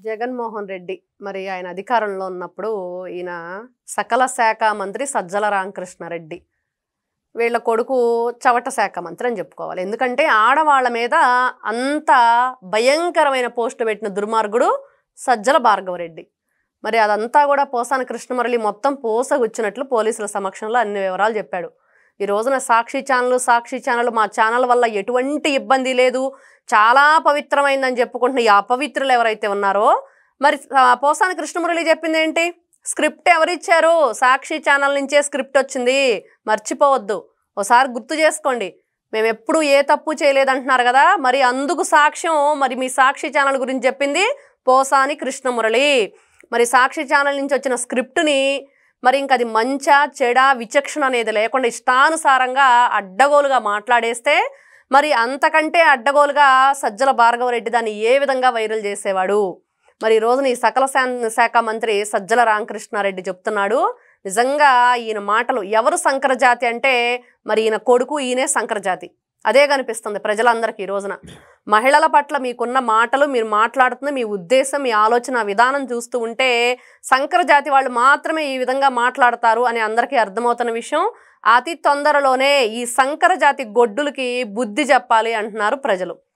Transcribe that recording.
జగన్మోహన్ రెడ్డి మరి ఆయన అధికారంలో ఉన్నప్పుడు ఈయన సకల శాఖ మంత్రి సజ్జల రామకృష్ణారెడ్డి వీళ్ళ కొడుకు చవట శాఖ మంత్రి అని చెప్పుకోవాలి. ఎందుకంటే ఆడవాళ్ళ మీద అంత భయంకరమైన పోస్టులు పెట్టిన దుర్మార్గుడు సజ్జల భార్గవరెడ్డి. మరి అదంతా కూడా పోసాని కృష్ణమురళి మొత్తం పోసగుచ్చినట్లు పోలీసుల సమక్షంలో అన్ని వివరాలు చెప్పాడు. ఈ రోజున సాక్షి ఛానల్ మా ఛానల్ వల్ల ఎటువంటి ఇబ్బంది లేదు, చాలా పవిత్రమైందని చెప్పుకుంటున్న ఈ అపవిత్రులు ఎవరైతే ఉన్నారో మరి పోసాని కృష్ణమురళి చెప్పింది ఏంటి? స్క్రిప్ట్ ఎవరిచ్చారు? సాక్షి ఛానల్ నుంచే స్క్రిప్ట్ వచ్చింది, మర్చిపోవద్దు, ఒకసారి గుర్తు చేసుకోండి. మేము ఎప్పుడు ఏ తప్పు చేయలేదంటున్నారు కదా, మరి అందుకు సాక్ష్యం మరి మీ సాక్షి ఛానల్ గురించి చెప్పింది పోసాని కృష్ణమురళి. మరి సాక్షి ఛానల్ నుంచి వచ్చిన స్క్రిప్ట్ని మరి ఇంక అది మంచా చెడా విచక్షణ అనేది లేకుండా ఇష్టానుసారంగా అడ్డగోలుగా మాట్లాడేస్తే మరి అంతకంటే అడ్డగోలుగా సజ్జల భార్గవరెడ్డి దాన్ని ఏ విధంగా వైరల్ చేసేవాడు. మరి ఈ రోజున ఈ సకల శాఖ మంత్రి సజ్జల రామకృష్ణారెడ్డి చెప్తున్నాడు, నిజంగా ఈయన మాటలు ఎవరు సంకరజాతి అంటే మరి ఈయన కొడుకు ఈయనే సంకరజాతి. అదే కనిపిస్తుంది ప్రజలందరికీ ఈ రోజున. మహిళల పట్ల మీకున్న మాటలు, మీరు మాట్లాడుతున్న మీ ఉద్దేశం, మీ ఆలోచన విధానం చూస్తూ ఉంటే సంకరజాతి వాళ్ళు మాత్రమే ఈ విధంగా మాట్లాడతారు అని అందరికీ అర్థమవుతున్న విషయం. అతి తొందరలోనే ఈ సంకరజాతి గొడ్డులకి బుద్ధి చెప్పాలి అంటున్నారు ప్రజలు.